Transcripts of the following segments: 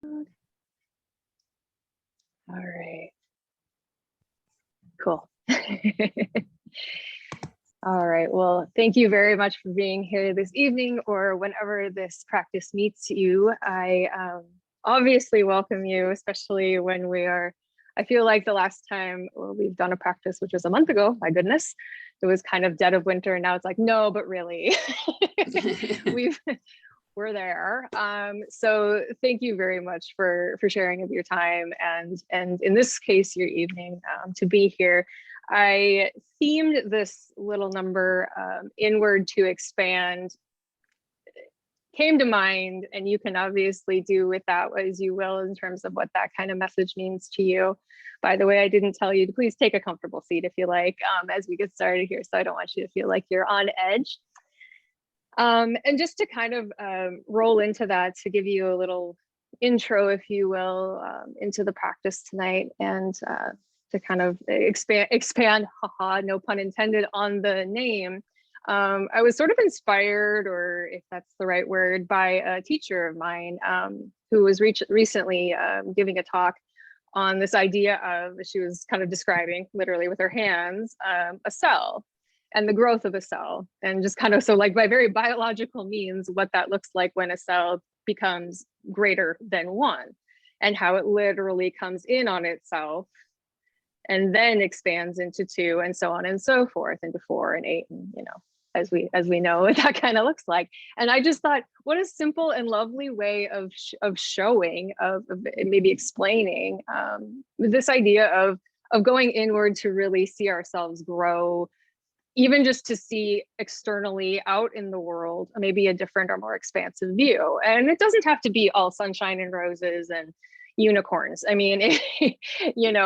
All right. Cool. All right. Well, thank you very much for being here this evening or whenever this practice meets you. I obviously welcome you, especially when we are, I feel like the last time we've done a practice, which was a month ago, my goodness, it was kind of dead of winter. And now it's like, no, but really, we're there. So thank you very much for sharing of your time and in this case, your evening to be here. I themed this little number inward to expand came to mind, and you can obviously do with that as you will in terms of what that kind of message means to you. By the way, I didn't tell you to please take a comfortable seat if you like as we get started here. So I don't want you to feel like you're on edge. And just to kind of roll into that, to give you a little intro, if you will, into the practice tonight, and to kind of expand, haha, no pun intended, on the name. I was sort of inspired, or if that's the right word, by a teacher of mine who was recently giving a talk on this idea of, she was kind of describing literally with her hands, a cell and the growth of a cell. And just kind of, so like by very biological means, what that looks like when a cell becomes greater than one, and how it literally comes in on itself and then expands into two, and so on and so forth, into 4 and 8, and as we know what that kind of looks like. And I just thought, what a simple and lovely way of showing, of maybe explaining this idea of going inward to really see ourselves grow, even just to see externally out in the world, maybe a different or more expansive view. And it doesn't have to be all sunshine and roses and unicorns. I mean,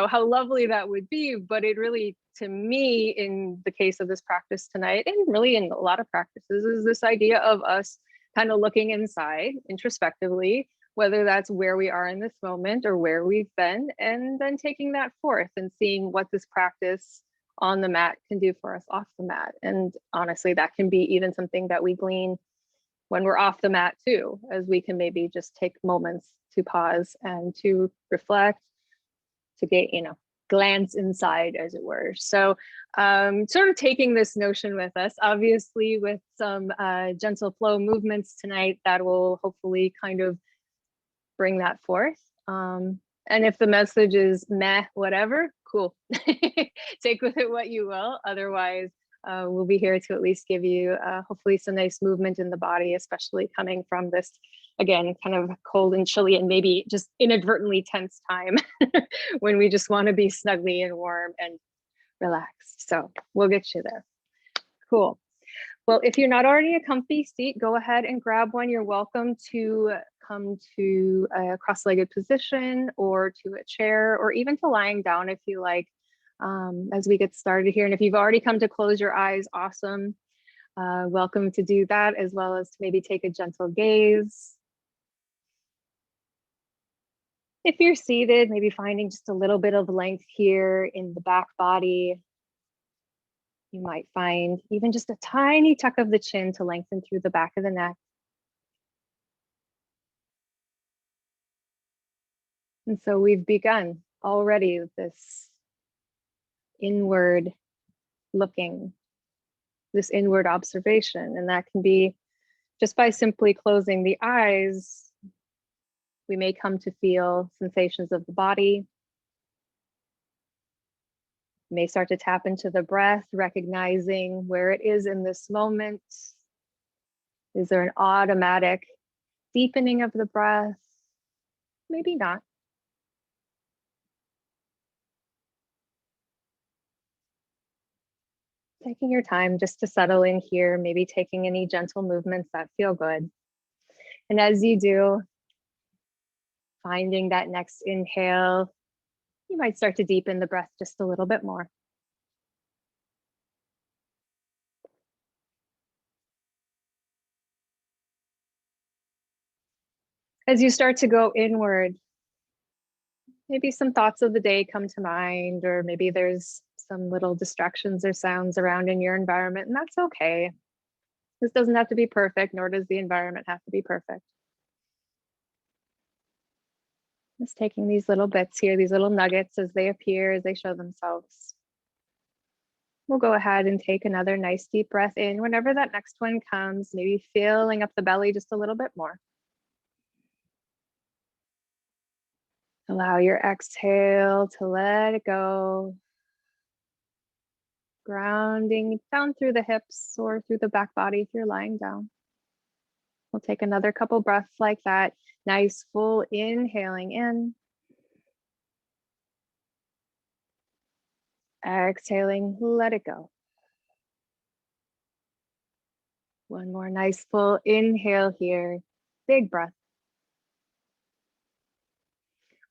how lovely that would be, but it really, to me, in the case of this practice tonight, and really in a lot of practices, is this idea of us kind of looking inside introspectively, whether that's where we are in this moment or where we've been, and then taking that forth and seeing what this practice on the mat can do for us off the mat. And honestly, that can be even something that we glean when we're off the mat too, as we can maybe just take moments to pause and to reflect, to get, glance inside, as it were. So sort of taking this notion with us, obviously with some gentle flow movements tonight that will hopefully kind of bring that forth. And if the message is meh, whatever, cool. Take with it what you will. Otherwise, we'll be here to at least give you hopefully some nice movement in the body, especially coming from this, again, kind of cold and chilly and maybe just inadvertently tense time when we just want to be snugly and warm and relaxed. So we'll get you there. Cool. Well, if you're not already a comfy seat, go ahead and grab one. You're welcome to come to a cross-legged position or to a chair, or even to lying down if you like, as we get started here. And if you've already come to close your eyes, awesome. Welcome to do that, as well as to maybe take a gentle gaze. If you're seated, maybe finding just a little bit of length here in the back body. You might find even just a tiny tuck of the chin to lengthen through the back of the neck. And so we've begun already this inward looking, this inward observation. And that can be just by simply closing the eyes. We may come to feel sensations of the body. You may start to tap into the breath, recognizing where it is in this moment. Is there an automatic deepening of the breath? Maybe not. Taking your time just to settle in here, maybe taking any gentle movements that feel good. And as you do, finding that next inhale, you might start to deepen the breath just a little bit more. As you start to go inward, maybe some thoughts of the day come to mind, or maybe there's some little distractions or sounds around in your environment, and that's okay. This doesn't have to be perfect, nor does the environment have to be perfect. Just taking these little bits here, these little nuggets as they appear, as they show themselves. We'll go ahead and take another nice deep breath in whenever that next one comes, maybe filling up the belly just a little bit more. Allow your exhale to let it go. Grounding down through the hips or through the back body if you're lying down. We'll take another couple breaths like that. Nice full inhaling in. Exhaling, let it go. One more nice full inhale here. Big breath.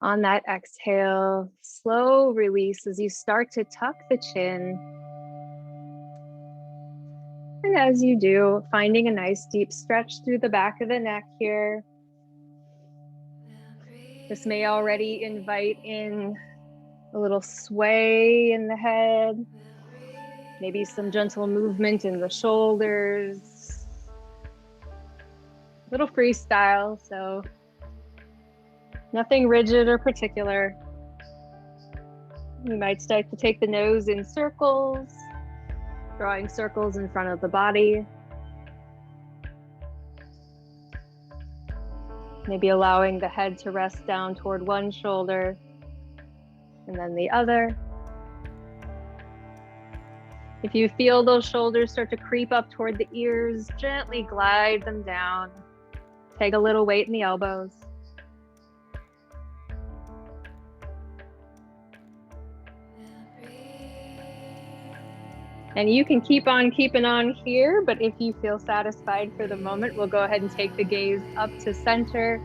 On that exhale, slow release as you start to tuck the chin. And as you do, finding a nice deep stretch through the back of the neck here. This may already invite in a little sway in the head, maybe some gentle movement in the shoulders, a little freestyle, so nothing rigid or particular. You might start to take the nose in circles, drawing circles in front of the body. Maybe allowing the head to rest down toward one shoulder and then the other. If you feel those shoulders start to creep up toward the ears, gently glide them down. Take a little weight in the elbows. And you can keep on keeping on here, but if you feel satisfied for the moment, we'll go ahead and take the gaze up to center.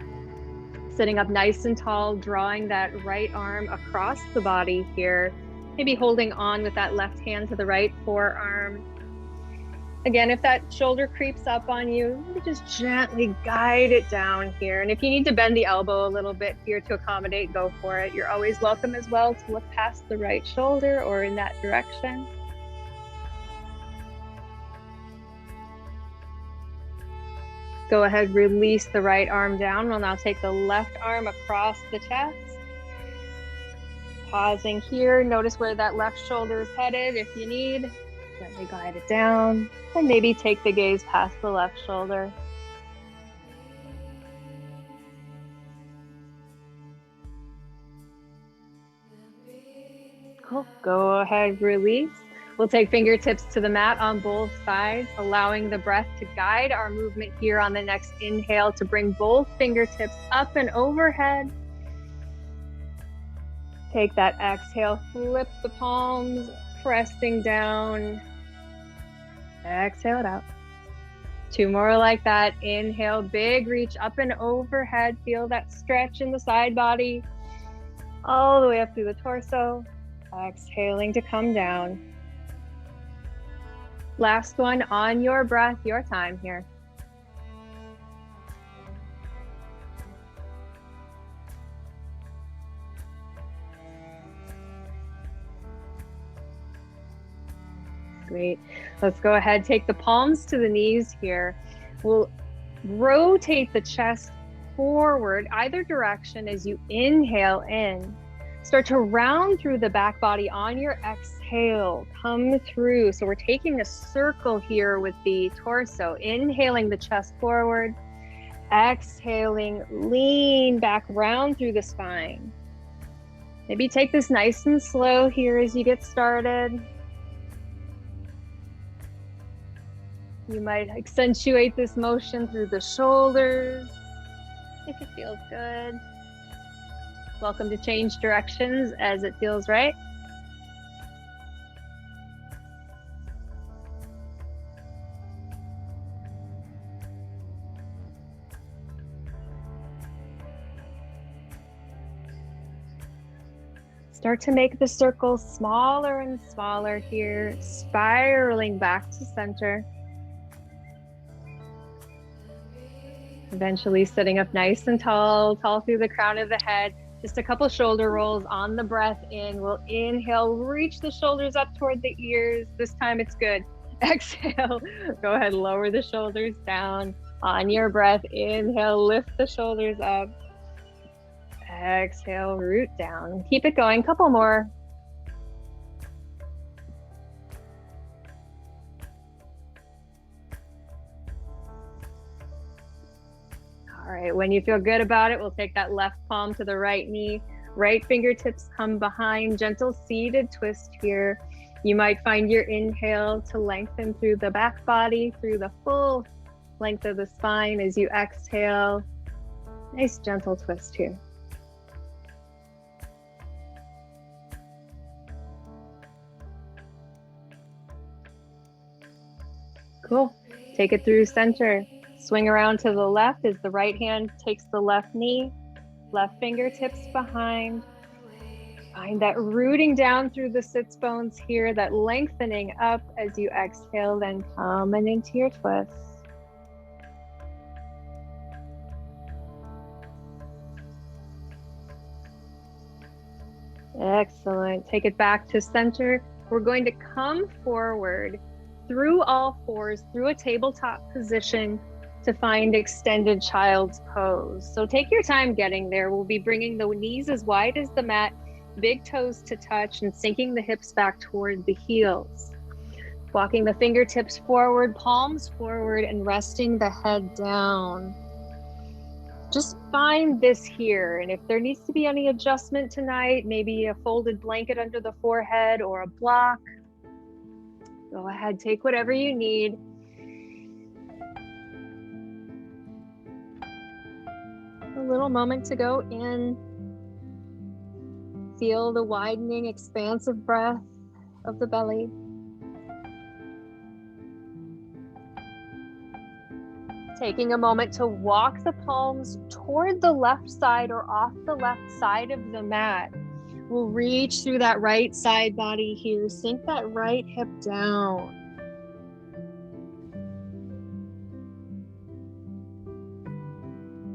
Sitting up nice and tall, drawing that right arm across the body here. Maybe holding on with that left hand to the right forearm. Again, if that shoulder creeps up on you, maybe just gently guide it down here. And if you need to bend the elbow a little bit here to accommodate, go for it. You're always welcome as well to look past the right shoulder or in that direction. Go ahead, release the right arm down. We'll now take the left arm across the chest. Pausing here, notice where that left shoulder is headed. If you need, gently guide it down. And maybe take the gaze past the left shoulder. Cool, go ahead, release. We'll take fingertips to the mat on both sides, allowing the breath to guide our movement here on the next inhale to bring both fingertips up and overhead. Take that exhale, flip the palms, pressing down. Exhale it out. Two more like that. Inhale, big reach up and overhead. Feel that stretch in the side body, all the way up through the torso. Exhaling to come down. Last one on your breath, your time here. Great. Let's go ahead, take the palms to the knees here. We'll rotate the chest forward either direction as you inhale in. Start to round through the back body on your exhale. Come through. So we're taking a circle here with the torso. Inhaling the chest forward. Exhaling, lean back round through the spine. Maybe take this nice and slow here as you get started. You might accentuate this motion through the shoulders if it feels good. Welcome to change directions as it feels right. Start to make the circle smaller and smaller here, spiraling back to center. Eventually sitting up nice and tall through the crown of the head. Just a couple shoulder rolls on the breath in. We'll inhale, reach the shoulders up toward the ears. This time it's good. Exhale, go ahead, lower the shoulders down. On your breath, inhale, lift the shoulders up. Exhale, root down. Keep it going. Couple more. All right, when you feel good about it, we'll take that left palm to the right knee. Right fingertips come behind, gentle seated twist here. You might find your inhale to lengthen through the back body, through the full length of the spine as you exhale. Nice gentle twist here. Cool. Take it through center. Swing around to the left as the right hand takes the left knee, left fingertips behind. Find that rooting down through the sits bones here, that lengthening up as you exhale, then coming into your twist. Excellent. Take it back to center. We're going to come forward through all fours, through a tabletop position to find extended child's pose. So take your time getting there. We'll be bringing the knees as wide as the mat, big toes to touch, and sinking the hips back toward the heels. Walking the fingertips forward, palms forward, and resting the head down. Just find this here, and if there needs to be any adjustment tonight, maybe a folded blanket under the forehead or a block, go ahead, take whatever you need. A little moment to go in. Feel the widening, expansive breath of the belly. Taking a moment to walk the palms toward the left side or off the left side of the mat. We'll reach through that right side body here. Sink that right hip down.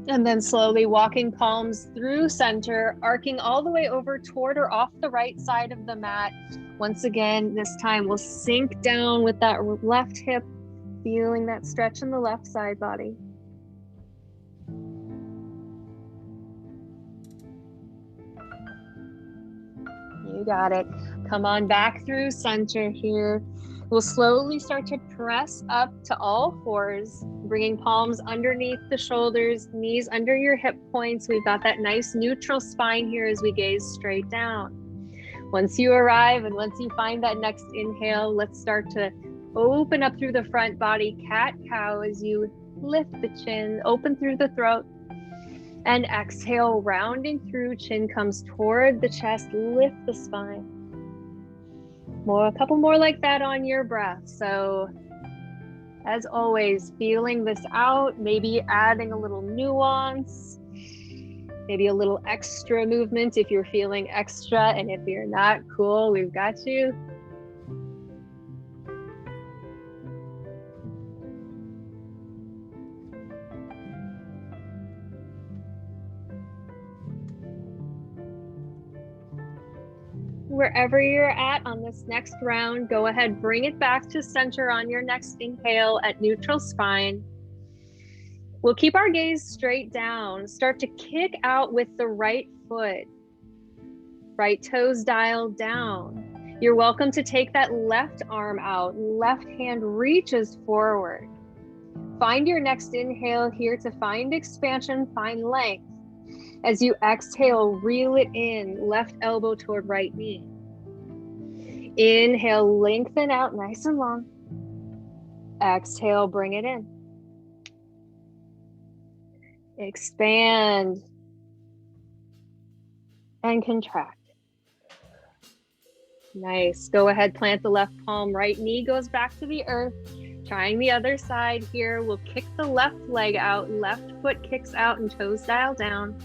And then slowly walking palms through center, arcing all the way over toward or off the right side of the mat. Once again, this time we'll sink down with that left hip, feeling that stretch in the left side body. You got it. Come on back through center here. We'll slowly start to press up to all fours, bringing palms underneath the shoulders, knees under your hip points. We've got that nice neutral spine here as we gaze straight down. Once you arrive and once you find that next inhale, let's start to open up through the front body, cat-cow, as you lift the chin, open through the throat, and exhale, rounding through, chin comes toward the chest, lift the spine. A couple more like that on your breath. So as always, feeling this out, maybe adding a little nuance, maybe a little extra movement if you're feeling extra, and if you're not, cool, we've got you. Wherever you're at on this next round, go ahead, bring it back to center on your next inhale at neutral spine. We'll keep our gaze straight down. Start to kick out with the right foot. Right toes dialed down. You're welcome to take that left arm out. Left hand reaches forward. Find your next inhale here to find expansion, find length. As you exhale, reel it in, left elbow toward right knee. Inhale, lengthen out nice and long. Exhale, bring it in. Expand and contract. Nice. Go ahead, plant the left palm, right knee goes back to the earth. Trying the other side here. We'll kick the left leg out, left foot kicks out and toes dial down.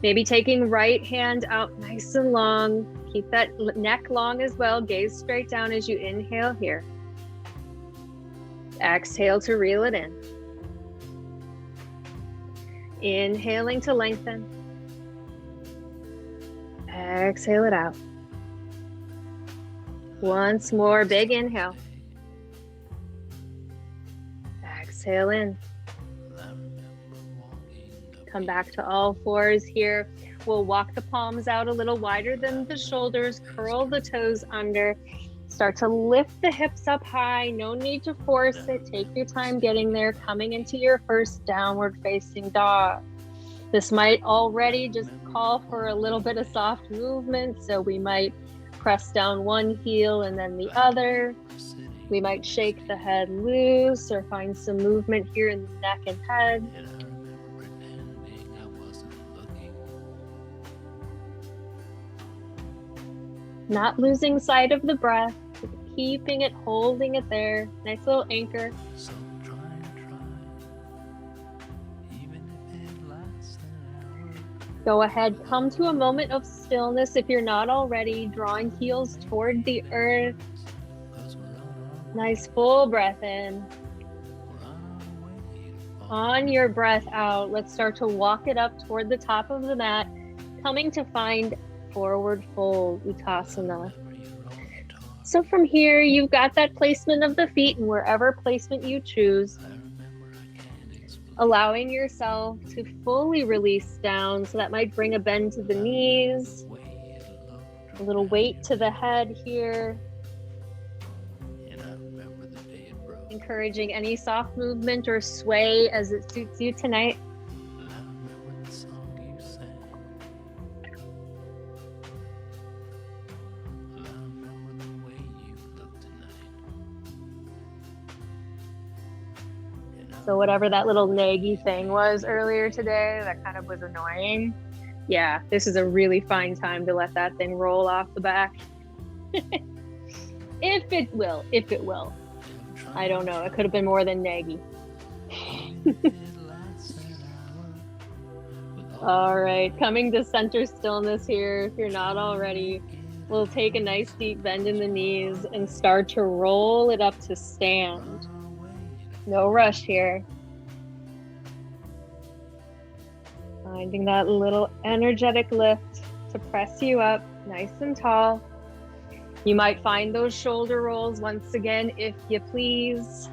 Maybe taking right hand out nice and long. Keep that neck long as well. Gaze straight down as you inhale here. Exhale to reel it in. Inhaling to lengthen. Exhale it out. Once more, big inhale. Exhale in. Come back to all fours here. We'll walk the palms out a little wider than the shoulders, curl the toes under, start to lift the hips up high. No need to force it. Take your time getting there, coming into your first downward facing dog. This might already just call for a little bit of soft movement. So we might press down one heel and then the other. We might shake the head loose or find some movement here in the neck and head. Not losing sight of the breath, keeping it, holding it there. Nice little anchor. Go ahead, come to a moment of stillness if you're not already, drawing heels toward the earth. Nice full breath in. On your breath out, let's start to walk it up toward the top of the mat, coming to find forward fold, Uttasana. So from here, you've got that placement of the feet and wherever placement you choose, allowing yourself to fully release down. So that might bring a bend to the knees, a little weight to the head here. Encouraging any soft movement or sway as it suits you tonight. So whatever that little naggy thing was earlier today, that kind of was annoying. Yeah, this is a really fine time to let that thing roll off the back. If it will. I don't know, it could have been more than naggy. All right, coming to center stillness here, if you're not already, we'll take a nice deep bend in the knees and start to roll it up to stand. No rush here. Finding that little energetic lift to press you up nice and tall. You might find those shoulder rolls once again, if you please.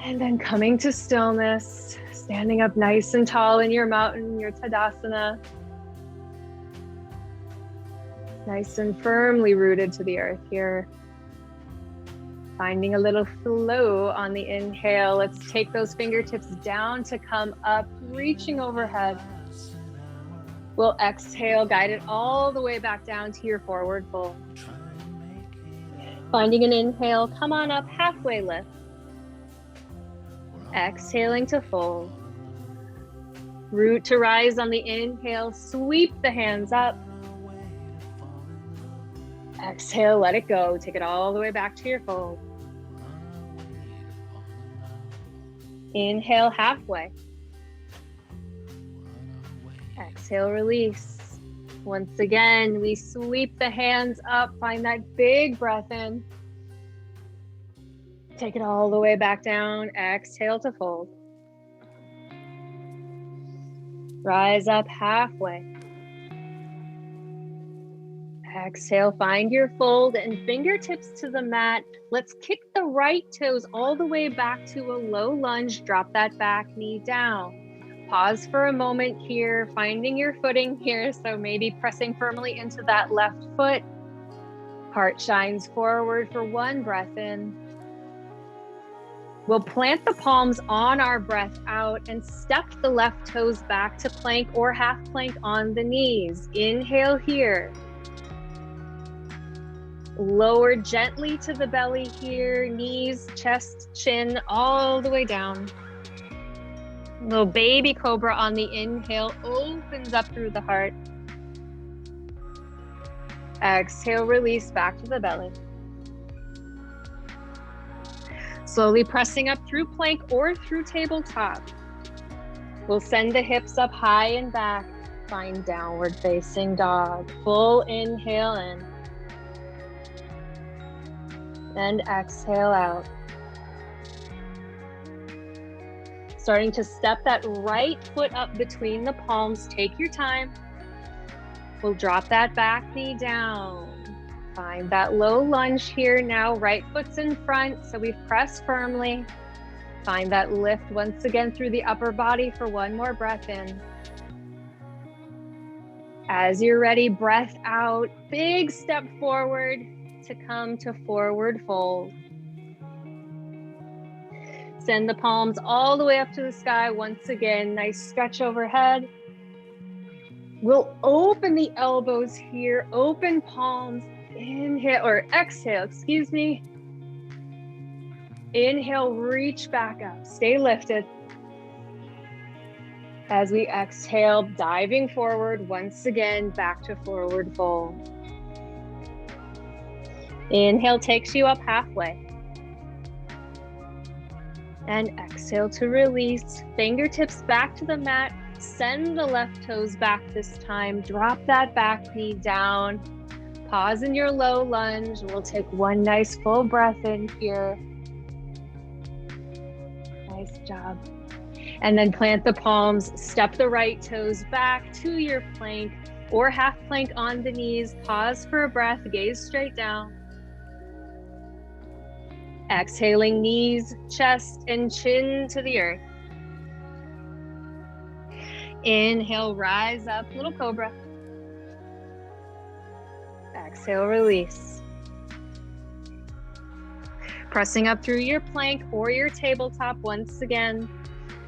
And then coming to stillness, standing up nice and tall in your mountain, your Tadasana. Nice and firmly rooted to the earth here. Finding a little flow on the inhale. Let's take those fingertips down to come up, reaching overhead. We'll exhale, guide it all the way back down to your forward fold. Finding an inhale, come on up, halfway lift. Exhaling to fold. Root to rise on the inhale, sweep the hands up. Exhale, let it go. Take it all the way back to your fold. Inhale, halfway. Exhale, release. Once again, we sweep the hands up. Find that big breath in. Take it all the way back down. Exhale to fold. Rise up halfway. Exhale, find your fold and fingertips to the mat. Let's kick the right toes all the way back to a low lunge. Drop that back knee down. Pause for a moment here, finding your footing here. So maybe pressing firmly into that left foot. Heart shines forward for one breath in. We'll plant the palms on our breath out and step the left toes back to plank or half plank on the knees. Inhale here. Lower gently to the belly here, knees, chest, chin, all the way down. Little baby cobra on the inhale, opens up through the heart. Exhale, release back to the belly. Slowly pressing up through plank or through tabletop. We'll send the hips up high and back. Find downward facing dog. Full inhale in. And exhale out. Starting to step that right foot up between the palms. Take your time. We'll drop that back knee down. Find that low lunge here now. Right foot's in front, so we've pressed firmly. Find that lift once again through the upper body for one more breath in. As you're ready, breath out, big step forward to come to forward fold. Send the palms all the way up to the sky once again. Nice stretch overhead. We'll open the elbows here, open palms, inhale or exhale, excuse me. Inhale, reach back up, stay lifted. As we exhale, diving forward once again, back to forward fold. Inhale takes you up halfway. And exhale to release. Fingertips back to the mat. Send the left toes back this time. Drop that back knee down. Pause in your low lunge. We'll take one nice full breath in here. Nice job. And then plant the palms. Step the right toes back to your plank or half plank on the knees. Pause for a breath. Gaze straight down. Exhaling, knees, chest, and chin to the earth. Inhale, rise up, little cobra. Exhale, release. Pressing up through your plank or your tabletop once again.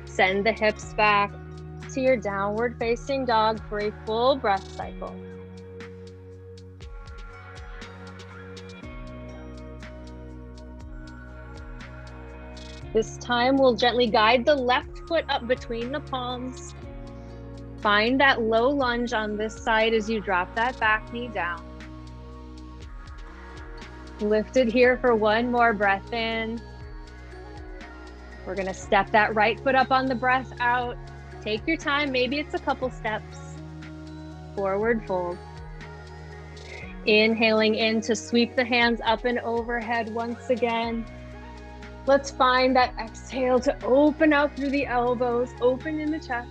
Send the hips back to your downward facing dog for a full breath cycle. This time we'll gently guide the left foot up between the palms. Find that low lunge on this side as you drop that back knee down. Lifted here for one more breath in. We're gonna step that right foot up on the breath out. Take your time, maybe it's a couple steps. Forward fold. Inhaling in to sweep the hands up and overhead once again. Let's find that exhale to open out through the elbows, open in the chest.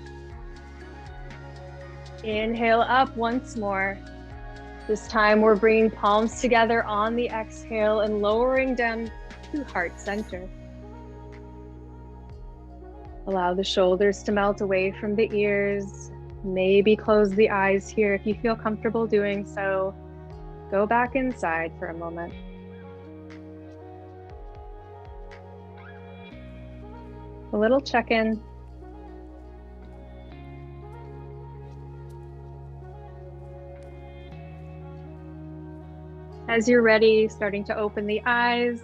Inhale up once more. This time we're bringing palms together on the exhale and lowering down to heart center. Allow the shoulders to melt away from the ears. Maybe close the eyes here if you feel comfortable doing so. Go back inside for a moment. A little check-in. As you're ready, starting to open the eyes,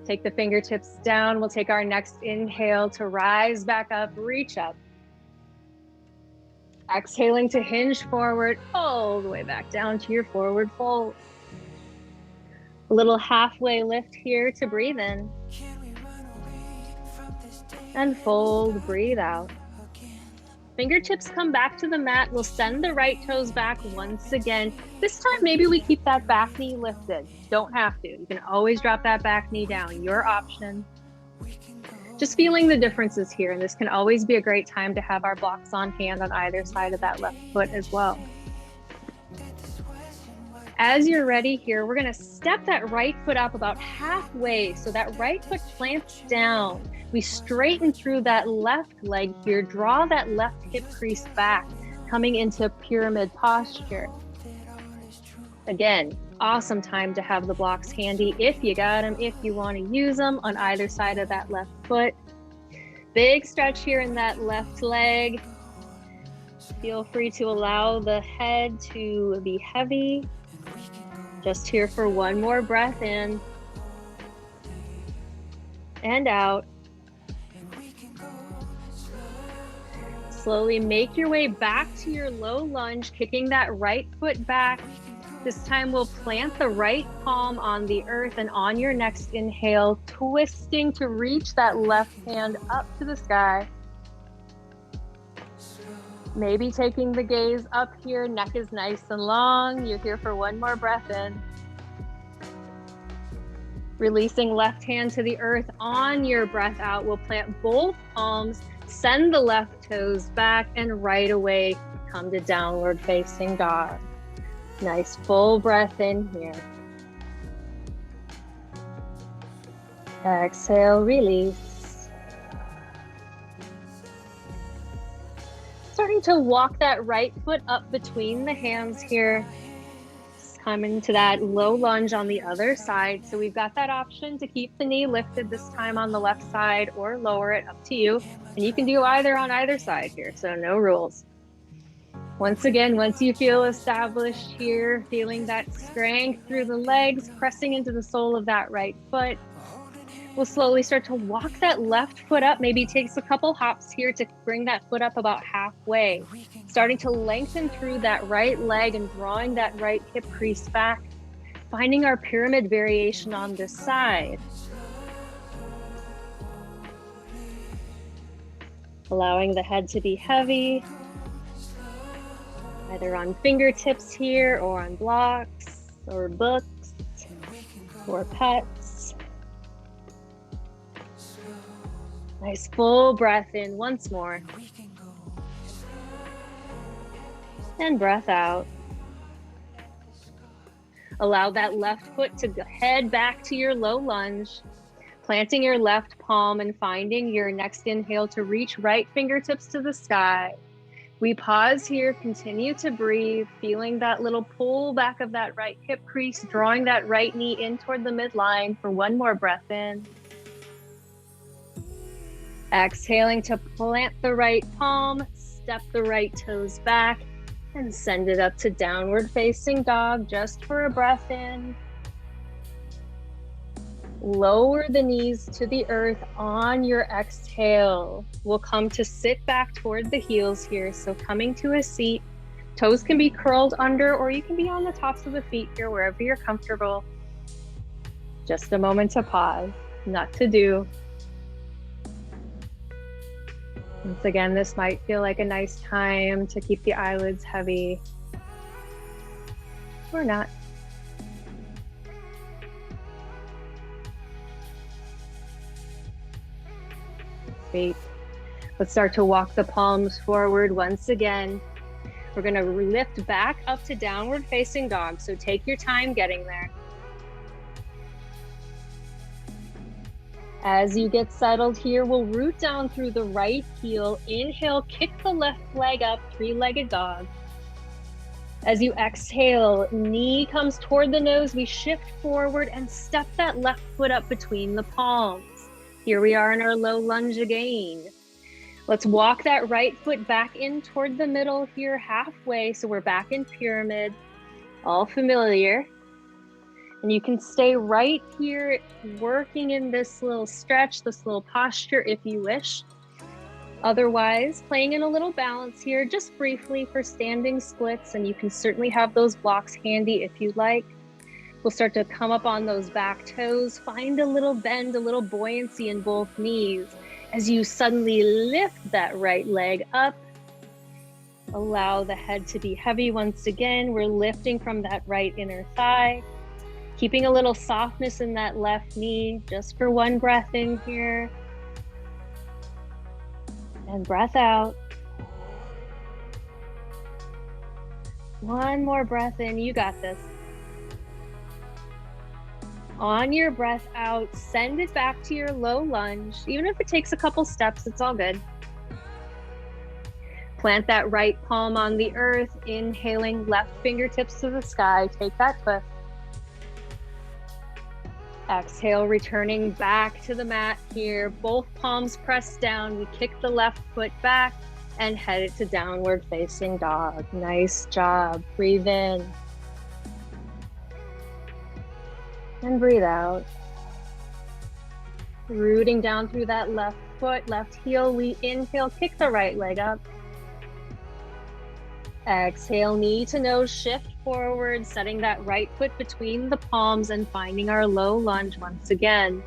take the fingertips down. We'll take our next inhale to rise back up, reach up. Exhaling to hinge forward, all the way back down to your forward fold. A little halfway lift here to breathe in. And fold, breathe out. Fingertips come back to the mat. We'll send the right toes back once again. This time, maybe we keep that back knee lifted. Don't have to. You can always drop that back knee down. Your option. Just feeling the differences here. And this can always be a great time to have our blocks on hand on either side of that left foot as well. As you're ready here, we're gonna step that right foot up about halfway. So that right foot plants down. We straighten through that left leg here, draw that left hip crease back, coming into pyramid posture. Again, awesome time to have the blocks handy if you got them, if you want to use them on either side of that left foot. Big stretch here in that left leg. Feel free to allow the head to be heavy. Just here for one more breath in and out. Slowly make your way back to your low lunge, kicking that right foot back. This time we'll plant the right palm on the earth, and on your next inhale, twisting to reach that left hand up to the sky. Maybe taking the gaze up here, neck is nice and long. You're here for one more breath in. Releasing left hand to the earth on your breath out. We'll plant both palms, send the left toes back, and right away come to downward facing dog. Nice full breath in here. Exhale, release. starting to walk that right foot up between the hands here. Coming to that low lunge on the other side. So we've got that option to keep the knee lifted this time on the left side or lower it, up to you. And you can do either on either side here, so no rules. Once again, once you feel established here, feeling that strength through the legs, pressing into the sole of that right foot, we'll slowly start to walk that left foot up. Maybe takes a couple hops here to bring that foot up about halfway. Starting to lengthen through that right leg and drawing that right hip crease back. Finding our pyramid variation on this side. Allowing the head to be heavy, either on fingertips here or on blocks or books or pets. Nice full breath in once more. And breath out. Allow that left foot to head back to your low lunge, planting your left palm and finding your next inhale to reach right fingertips to the sky. We pause here, continue to breathe, feeling that little pull back of that right hip crease, drawing that right knee in toward the midline for one more breath in. Exhaling to plant the right palm, step the right toes back, and send it up to downward facing dog just for a breath in. Lower the knees to the earth on your exhale. We'll come to sit back toward the heels here. So coming to a seat, toes can be curled under, or you can be on the tops of the feet here, wherever you're comfortable. Just a moment to pause, not to do. Once again, this might feel like a nice time to keep the eyelids heavy, or not. Great. Let's start to walk the palms forward once again. We're going to lift back up to downward facing dog, so take your time getting there. As you get settled here, we'll root down through the right heel. Inhale, kick the left leg up, three-legged dog. As you exhale, knee comes toward the nose. We shift forward and step that left foot up between the palms. Here we are in our low lunge again. Let's walk that right foot back in toward the middle here, halfway. So we're back in pyramid, all familiar. And you can stay right here, working in this little stretch, this little posture if you wish. Otherwise, playing in a little balance here, just briefly for standing splits, and you can certainly have those blocks handy if you like. We'll start to come up on those back toes, find a little bend, a little buoyancy in both knees. As you suddenly lift that right leg up, allow the head to be heavy once again. We're lifting from that right inner thigh. Keeping a little softness in that left knee, just for one breath in here. And breath out. One more breath in, you got this. On your breath out, send it back to your low lunge. Even if it takes a couple steps, it's all good. Plant that right palm on the earth, inhaling left fingertips to the sky. Take that twist. Exhale, returning back to the mat here. Both palms pressed down. We kick the left foot back and head it to downward facing dog. Nice job. Breathe in. And breathe out. Rooting down through that left foot, left heel. We inhale, kick the right leg up. Exhale, knee to nose, shift forward, setting that right foot between the palms and finding our low lunge once again.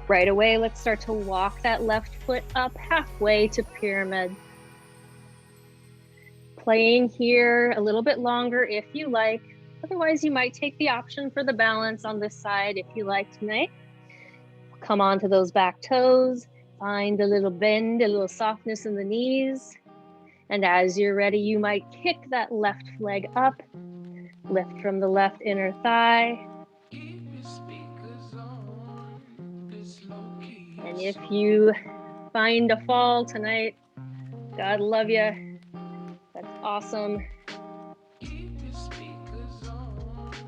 Right away, let's start to walk that left foot up halfway to pyramid. Playing here a little bit longer if you like. Otherwise, you might take the option for the balance on this side if you like tonight. Come onto those back toes, find a little bend, a little softness in the knees. And as you're ready, you might kick that left leg up, lift from the left inner thigh. And if you find a fall tonight, God love you. That's awesome.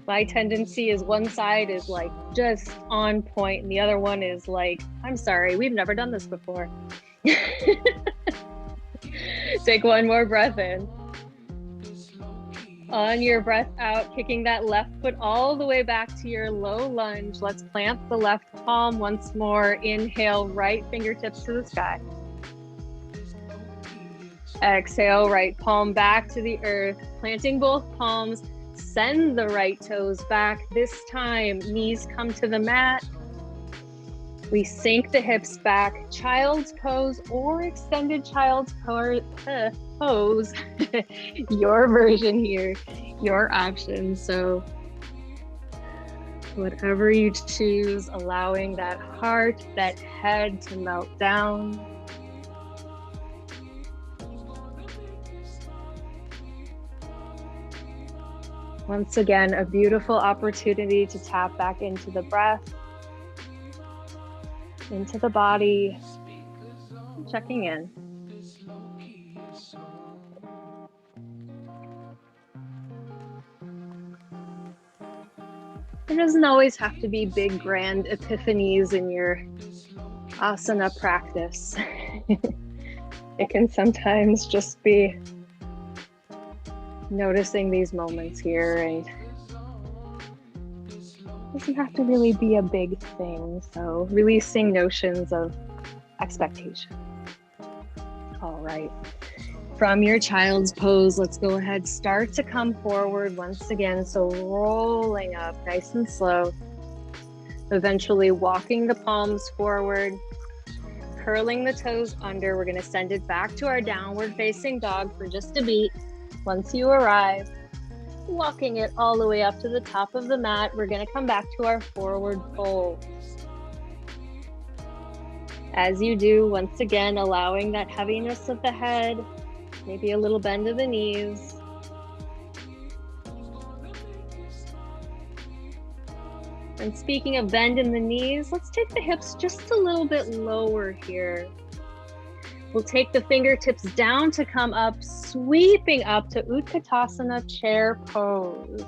My tendency is one side is like just on point and the other one is like, I'm sorry, we've never done this before. Take one more breath in. On your breath out, kicking that left foot all the way back to your low lunge. Let's plant the left palm once more. Inhale, right fingertips to the sky. Exhale, right palm back to the earth. Planting both palms, send the right toes back. This time, knees come to the mat. We sink the hips back, child's pose or extended child's pose. Your version here, your option. So whatever you choose, allowing that heart, that head to melt down. Once again, a beautiful opportunity to tap back into the breath, into the body, checking in. There doesn't always have to be big, grand epiphanies in your asana practice. It can sometimes just be noticing these moments here, and it doesn't have to really be a big thing. So releasing notions of expectation. All right. From your child's pose, let's go ahead, start to come forward once again. So rolling up nice and slow, eventually walking the palms forward, curling the toes under. We're going to send it back to our downward facing dog for just a beat. Once you arrive, walking it all the way up to the top of the mat, we're going to come back to our forward fold. As you do, once again, allowing that heaviness of the head, maybe a little bend of the knees. And speaking of bend in the knees, let's take the hips just a little bit lower here. We'll take the fingertips down to come up, sweeping up to Utkatasana chair pose.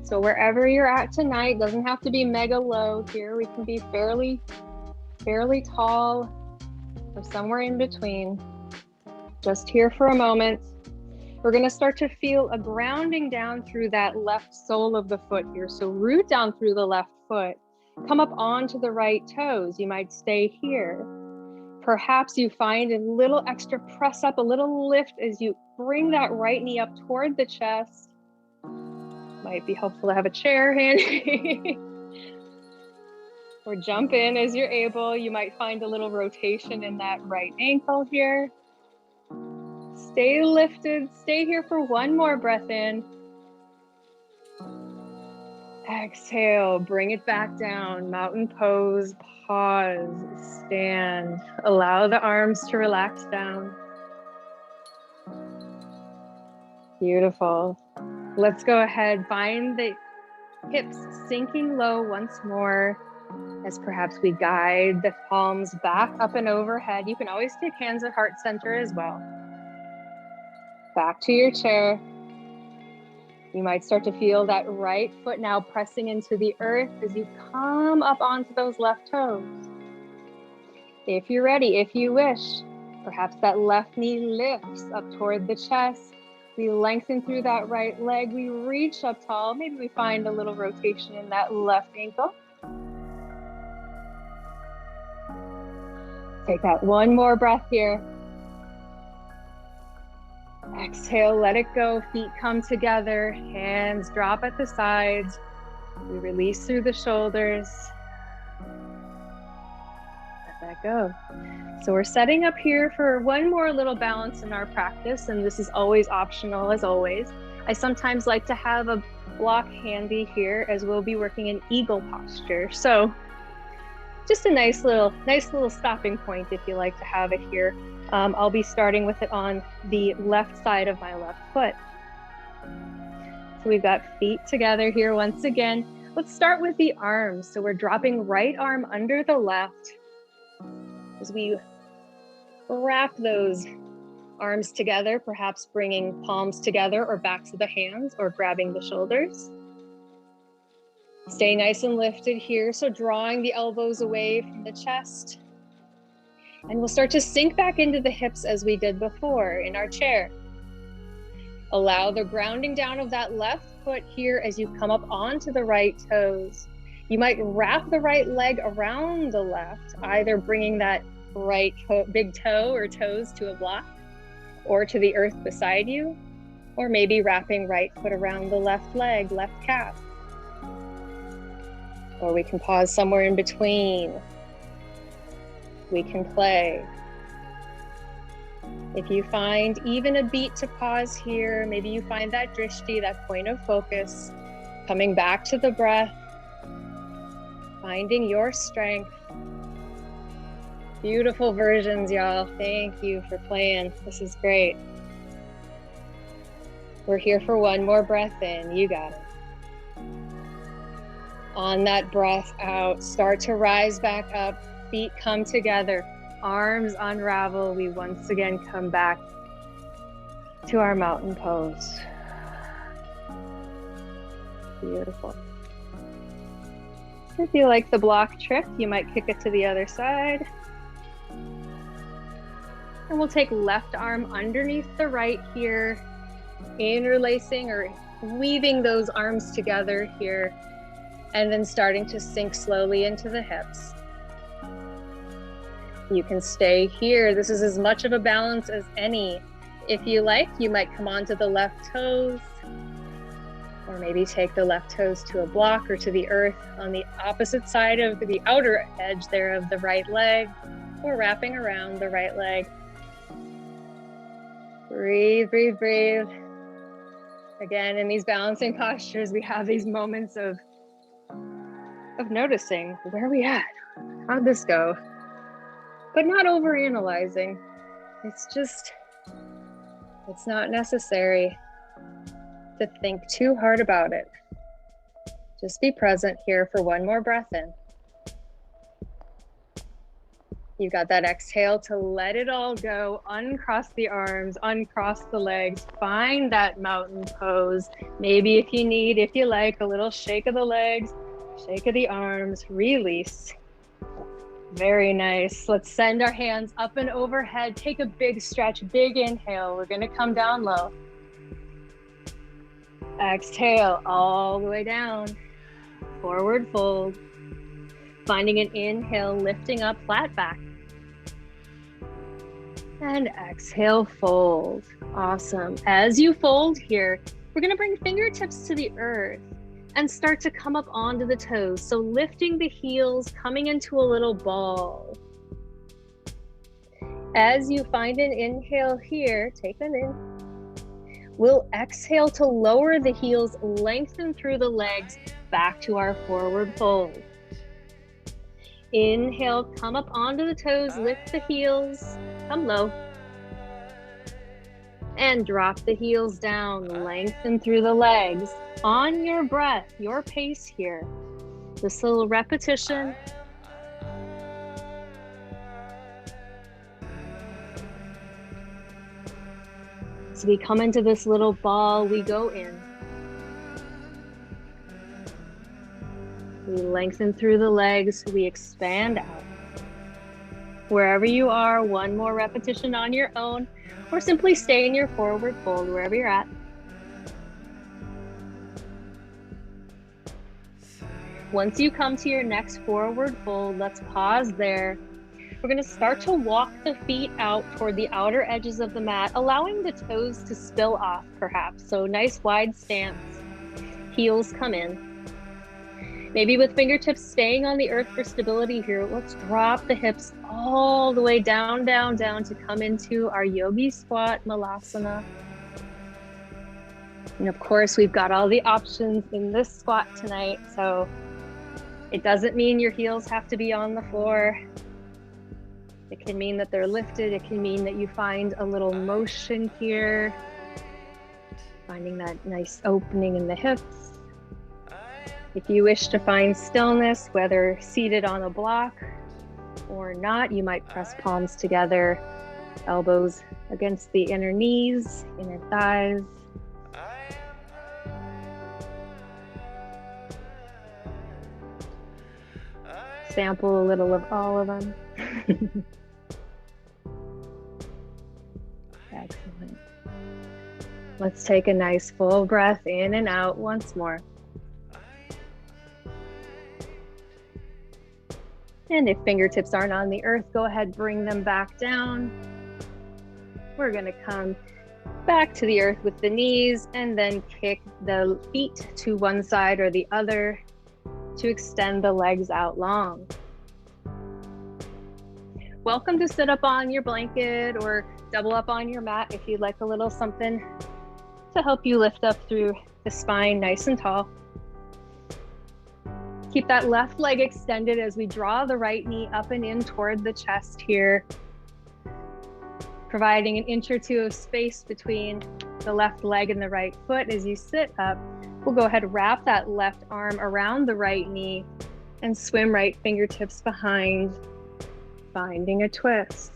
So wherever you're at tonight, doesn't have to be mega low here. We can be fairly tall or somewhere in between. Just here for a moment. We're going to start to feel a grounding down through that left sole of the foot here. So root down through the left foot, come up onto the right toes. You might stay here. Perhaps you find a little extra press up, a little lift as you bring that right knee up toward the chest. Might be helpful to have a chair handy. Or jump in as you're able. You might find a little rotation in that right ankle here. Stay lifted, stay here for one more breath in. Exhale, bring it back down, mountain pose, pause, stand. Allow the arms to relax down. Beautiful. Let's go ahead, find the hips sinking low once more as perhaps we guide the palms back up and overhead. You can always take hands at heart center as well. Back to your chair. You might start to feel that right foot now pressing into the earth as you come up onto those left toes. If you're ready, if you wish, perhaps that left knee lifts up toward the chest. We lengthen through that right leg. We reach up tall. Maybe we find a little rotation in that left ankle. Take that one more breath here. Exhale, let it go. Feet come together, hands drop at the sides. We release through the shoulders. Let that go. So we're setting up here for one more little balance in our practice, and this is always optional as always. I sometimes like to have a block handy here as we'll be working in eagle posture. So just a nice little stopping point if you like to have it here. I'll be starting with it on the left side of my left foot. So we've got feet together here once again. Let's start with the arms. So we're dropping right arm under the left as we Wrap those arms together, perhaps bringing palms together or backs of the hands or grabbing the shoulders. Stay nice and lifted here. So drawing the elbows away from the chest. And we'll start to sink back into the hips as we did before in our chair. Allow the grounding down of that left foot here as you come up onto the right toes. You might wrap the right leg around the left, either bringing that right big toe or toes to a block or to the earth beside you, or maybe wrapping right foot around the left leg, left calf. Or we can pause somewhere in between. We can play. If you find even a beat to pause here, maybe you find that drishti, that point of focus, coming back to the breath, finding your strength. Beautiful versions, y'all. Thank you for playing. This is great. We're here for one more breath in. You got it. On that breath out, start to rise back up. Feet come together. Arms unravel. We once again come back to our mountain pose. Beautiful. If you like the block trick, you might kick it to the other side. And we'll take left arm underneath the right here, interlacing or weaving those arms together here, and then starting to sink slowly into the hips. You can stay here. This is as much of a balance as any. If you like, you might come onto the left toes, or maybe take the left toes to a block or to the earth on the opposite side of the outer edge there of the right leg, or wrapping around the right leg. Breathe, breathe, breathe. Again, in these balancing postures, we have these moments of noticing, where are we at? How'd this go? But not overanalyzing. It's not necessary to think too hard about it. Just be present here for one more breath in. You've got that exhale to let it all go. Uncross the arms, uncross the legs, find that mountain pose. Maybe if you like, a little shake of the legs, shake of the arms, release. Very nice. Let's send our hands up and overhead. Take a big stretch, big inhale. We're gonna come down low. Exhale all the way down. Forward fold. Finding an inhale, lifting up, flat back. And exhale, fold. Awesome. As you fold here, we're gonna bring fingertips to the earth and start to come up onto the toes. So lifting the heels, coming into a little ball. As you find an inhale here, take an in. We'll exhale to lower the heels, lengthen through the legs, back to our forward fold. Inhale, come up onto the toes, lift the heels, come low. And drop the heels down, lengthen through the legs. On your breath, your pace here. This little repetition. So we come into this little ball, we go in. We lengthen through the legs, we expand out. Wherever you are, one more repetition on your own, or simply stay in your forward fold wherever you're at. Once you come to your next forward fold, let's pause there. We're going to start to walk the feet out toward the outer edges of the mat, allowing the toes to spill off perhaps. So nice wide stance, heels come in. Maybe with fingertips staying on the earth for stability here, let's drop the hips all the way down, down, down to come into our yogi squat, malasana. And of course, we've got all the options in this squat tonight. So it doesn't mean your heels have to be on the floor. It can mean that they're lifted. It can mean that you find a little motion here, finding that nice opening in the hips. If you wish to find stillness, whether seated on a block or not, you might press palms together Elbows against the inner knees, inner thighs. Sample a little of all of them. Excellent. Let's take a nice full breath in and out once more. And if fingertips aren't on the earth, go ahead, bring them back down. We're gonna come back to the earth with the knees and then kick the feet to one side or the other to extend the legs out long. Welcome to sit up on your blanket or double up on your mat if you'd like a little something to help you lift up through the spine nice and tall. Keep that left leg extended as we draw the right knee up and in toward the chest here, providing an inch or two of space between the left leg and the right foot. As you sit up, we'll go ahead and wrap that left arm around the right knee and swim right fingertips behind, finding a twist.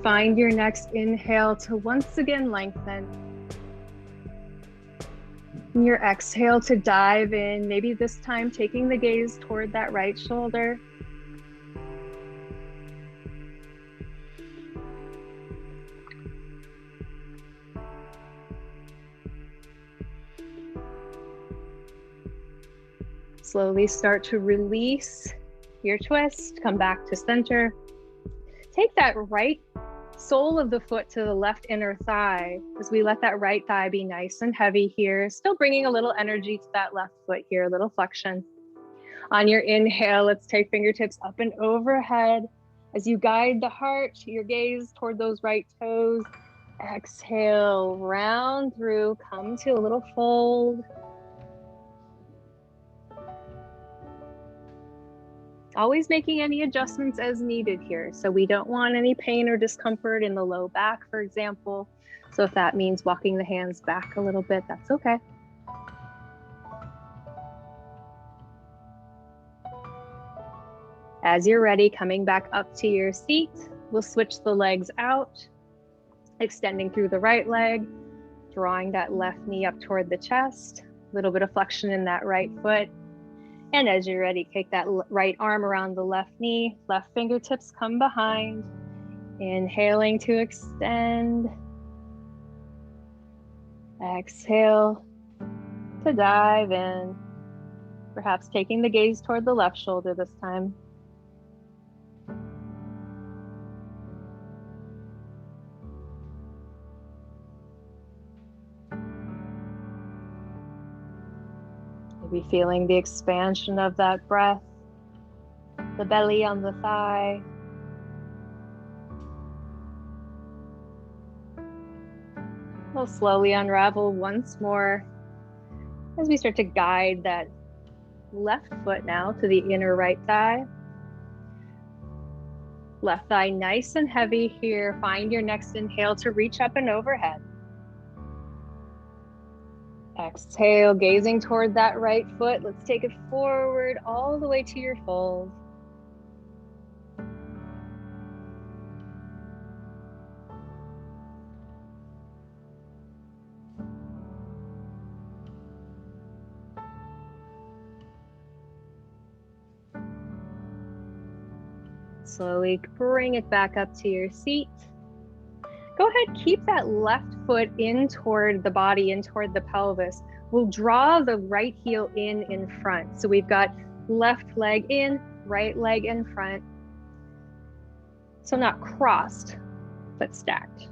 Find your next inhale to once again lengthen. And your exhale to dive in, maybe this time taking the gaze toward that right shoulder. Slowly start to release your twist, come back to center. Take that right sole of the foot to the left inner thigh as we let that right thigh be nice and heavy here, still bringing a little energy to that left foot here, a little flexion. On your inhale, let's take fingertips up and overhead as you guide the heart, your gaze toward those right toes. Exhale, round through, come to a little fold. Always making any adjustments as needed here. So we don't want any pain or discomfort in the low back, for example. So if that means walking the hands back a little bit, that's okay. As you're ready, coming back up to your seat, we'll switch the legs out, extending through the right leg, drawing that left knee up toward the chest, a little bit of flexion in that right foot. And as you're ready, take that right arm around the left knee, left fingertips come behind, inhaling to extend. Exhale to dive in, perhaps taking the gaze toward the left shoulder this time. Maybe feeling the expansion of that breath, the belly on the thigh. We'll slowly unravel once more as we start to guide that left foot now to the inner right thigh. Left thigh nice and heavy here. Find your next inhale to reach up and overhead. Exhale, gazing toward that right foot. Let's take it forward all the way to your fold. Slowly bring it back up to your seat. Go ahead, keep that left foot in toward the body, in toward the pelvis. We'll draw the right heel in front. So we've got left leg in, right leg in front. So not crossed, but stacked.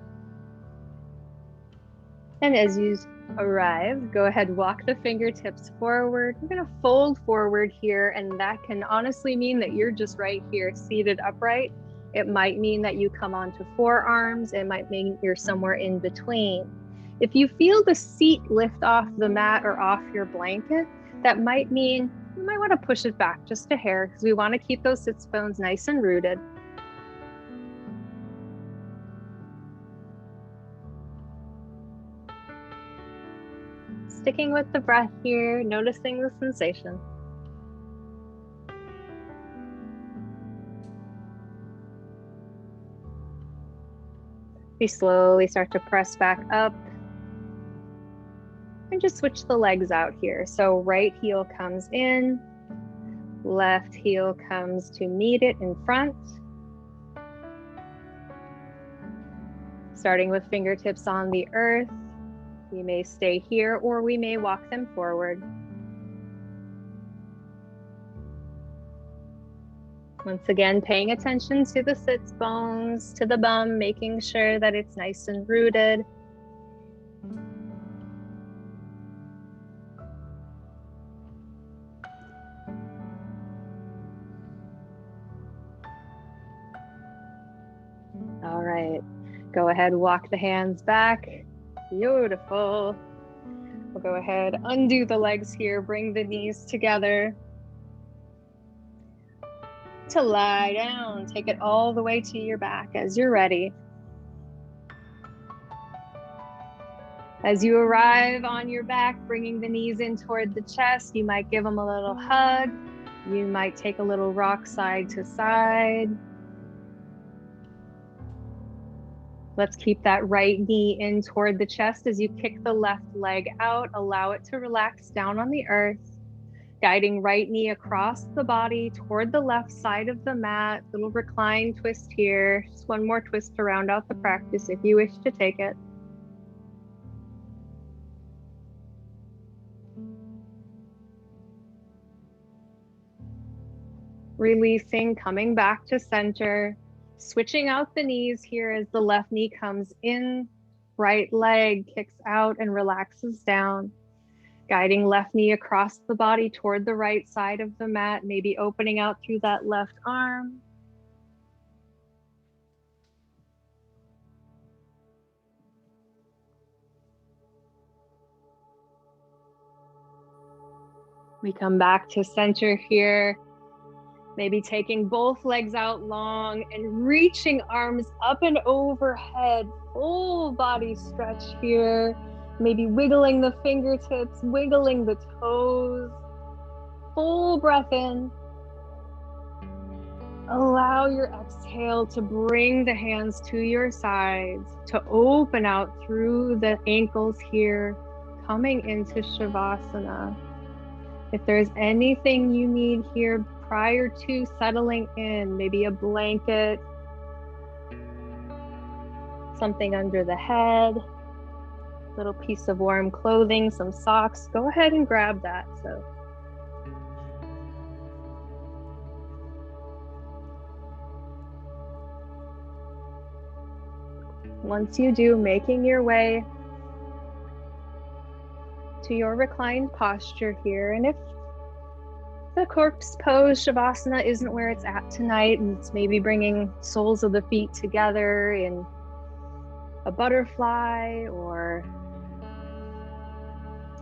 And as you arrive, go ahead, walk the fingertips forward. We're gonna fold forward here, and that can honestly mean that you're just right here, seated upright. It might mean that you come onto forearms. It might mean you're somewhere in between. If you feel the seat lift off the mat or off your blanket, that might mean you might want to push it back just a hair because we want to keep those sits bones nice and rooted. Sticking with the breath here, noticing the sensation. We slowly start to press back up and just switch the legs out here. So right heel comes in, left heel comes to meet it in front. Starting with fingertips on the earth, we may stay here or we may walk them forward. Once again, paying attention to the sits bones, to the bum, making sure that it's nice and rooted. All right, go ahead, walk the hands back. Beautiful. We'll go ahead, undo the legs here, bring the knees together. To lie down, take it all the way to your back as you're ready. As you arrive on your back, bringing the knees in toward the chest, you might give them a little hug. You might take a little rock side to side. Let's keep that right knee in toward the chest as you kick the left leg out. Allow it to relax down on the earth. Guiding right knee across the body toward the left side of the mat. Little recline twist here. Just one more twist to round out the practice if you wish to take it. Releasing, coming back to center. Switching out the knees here as the left knee comes in. Right leg kicks out and relaxes down. Guiding left knee across the body toward the right side of the mat, maybe opening out through that left arm. We come back to center here, maybe taking both legs out long and reaching arms up and overhead, full body stretch here. Maybe wiggling the fingertips, wiggling the toes. Full breath in. Allow your exhale to bring the hands to your sides, to open out through the ankles here, coming into Shavasana. If there's anything you need here prior to settling in, maybe a blanket, something under the head, little piece of warm clothing, some socks, go ahead and grab that. So once you do, making your way to your reclined posture here. And if the corpse pose Shavasana isn't where it's at tonight, and it's maybe bringing soles of the feet together in a butterfly or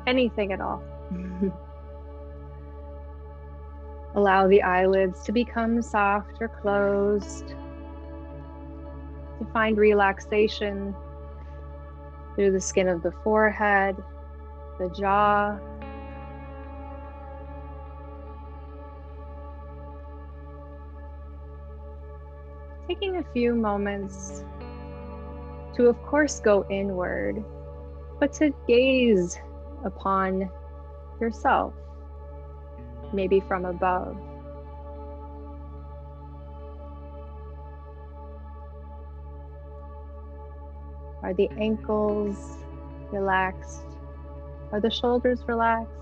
anything at all. Allow the eyelids to become soft or closed, to find relaxation through the skin of the forehead, the jaw. Taking a few moments to, of course, go inward, but to gaze upon yourself, maybe from above. Are the ankles relaxed? Are the shoulders relaxed?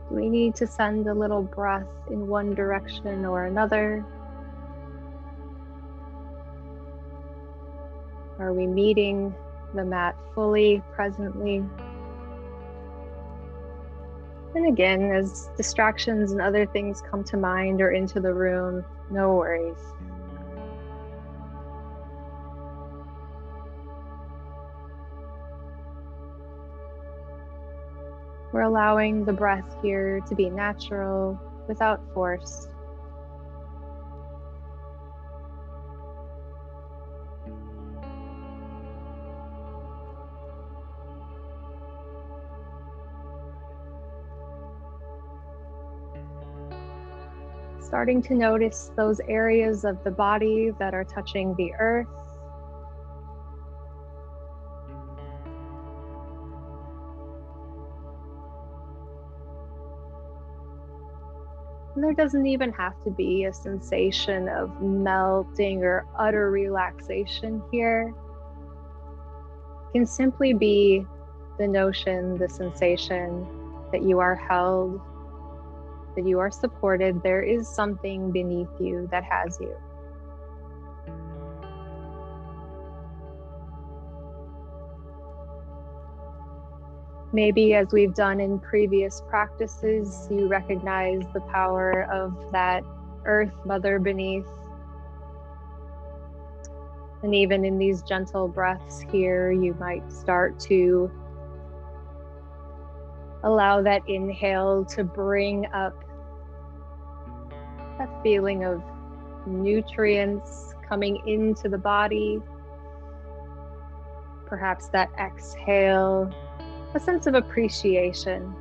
Do we need to send a little breath in one direction or another? Are we meeting the mat fully, presently? And again, as distractions and other things come to mind or into the room, no worries. We're allowing the breath here to be natural, without force. Starting to notice those areas of the body that are touching the earth. And there doesn't even have to be a sensation of melting or utter relaxation here. It can simply be the notion, the sensation that you are held, that you are supported. There is something beneath you that has you. Maybe, as we've done in previous practices, you recognize the power of that earth mother beneath. And even in these gentle breaths here, you might start to allow that inhale to bring up that feeling of nutrients coming into the body. Perhaps that exhale, a sense of appreciation.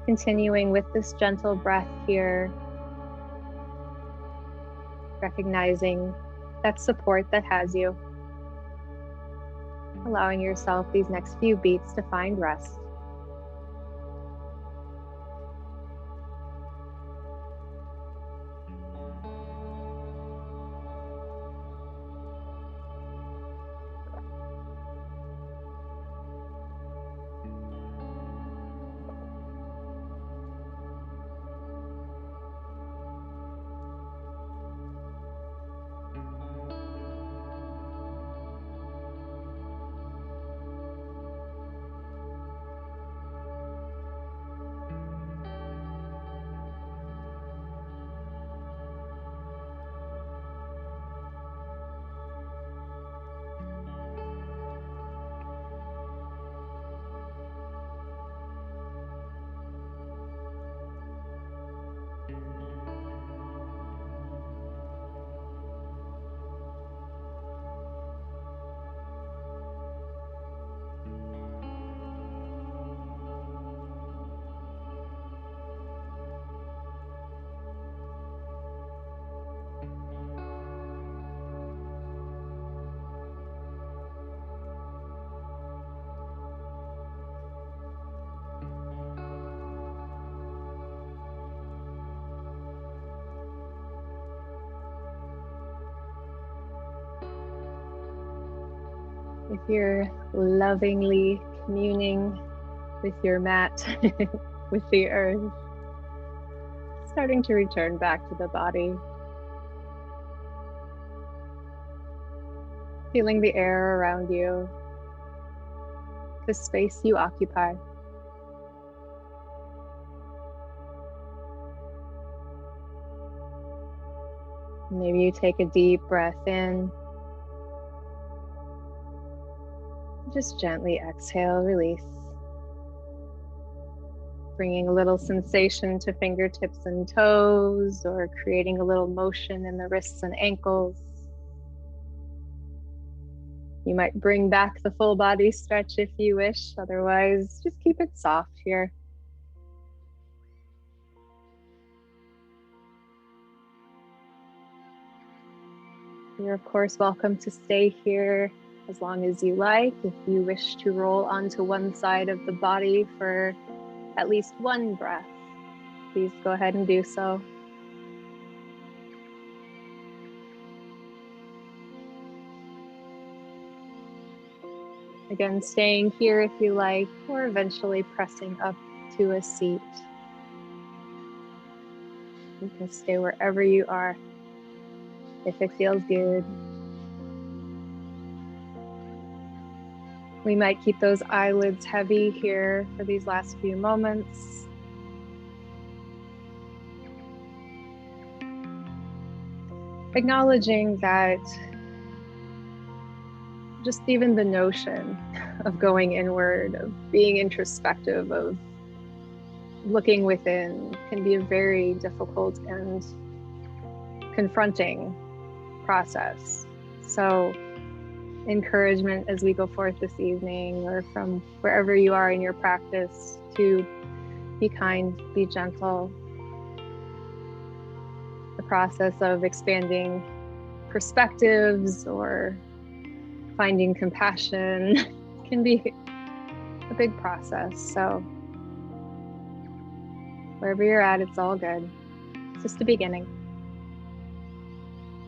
Continuing with this gentle breath here, recognizing that support that has you. Allowing yourself these next few beats to find rest. If you're lovingly communing with your mat, with the earth, starting to return back to the body. Feeling the air around you, the space you occupy. Maybe you take a deep breath in. Just gently exhale, release. Bringing a little sensation to fingertips and toes, or creating a little motion in the wrists and ankles. You might bring back the full body stretch if you wish, otherwise just keep it soft here. You're of course welcome to stay here as long as you like. If you wish to roll onto one side of the body for at least one breath, please go ahead and do so. Again, staying here if you like, or eventually pressing up to a seat. You can stay wherever you are, if it feels good. We might keep those eyelids heavy here for these last few moments. Acknowledging that just even the notion of going inward, of being introspective, of looking within can be a very difficult and confronting process. So encouragement as we go forth this evening, or from wherever you are in your practice, to be kind, be gentle. The process of expanding perspectives or finding compassion can be a big process. So Wherever you're at, it's all good. It's just a beginning.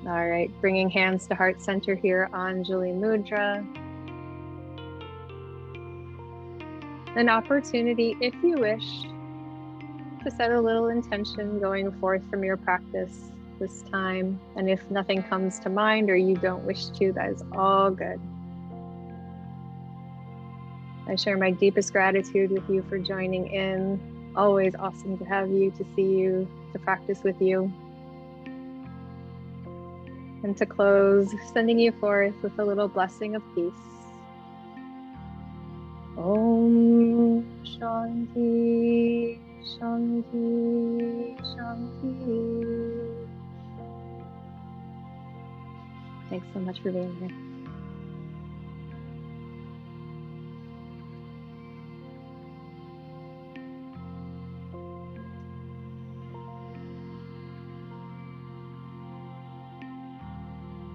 All right, bringing hands to heart center here, Anjali Mudra. An opportunity, if you wish, to set a little intention going forth from your practice this time. And if nothing comes to mind or you don't wish to, that is all good. I share my deepest gratitude with you for joining in. Always awesome to have you, to see you, to practice with you. And to close, sending you forth with a little blessing of peace. Om Shanti, Shanti, Shanti. Thanks so much for being here.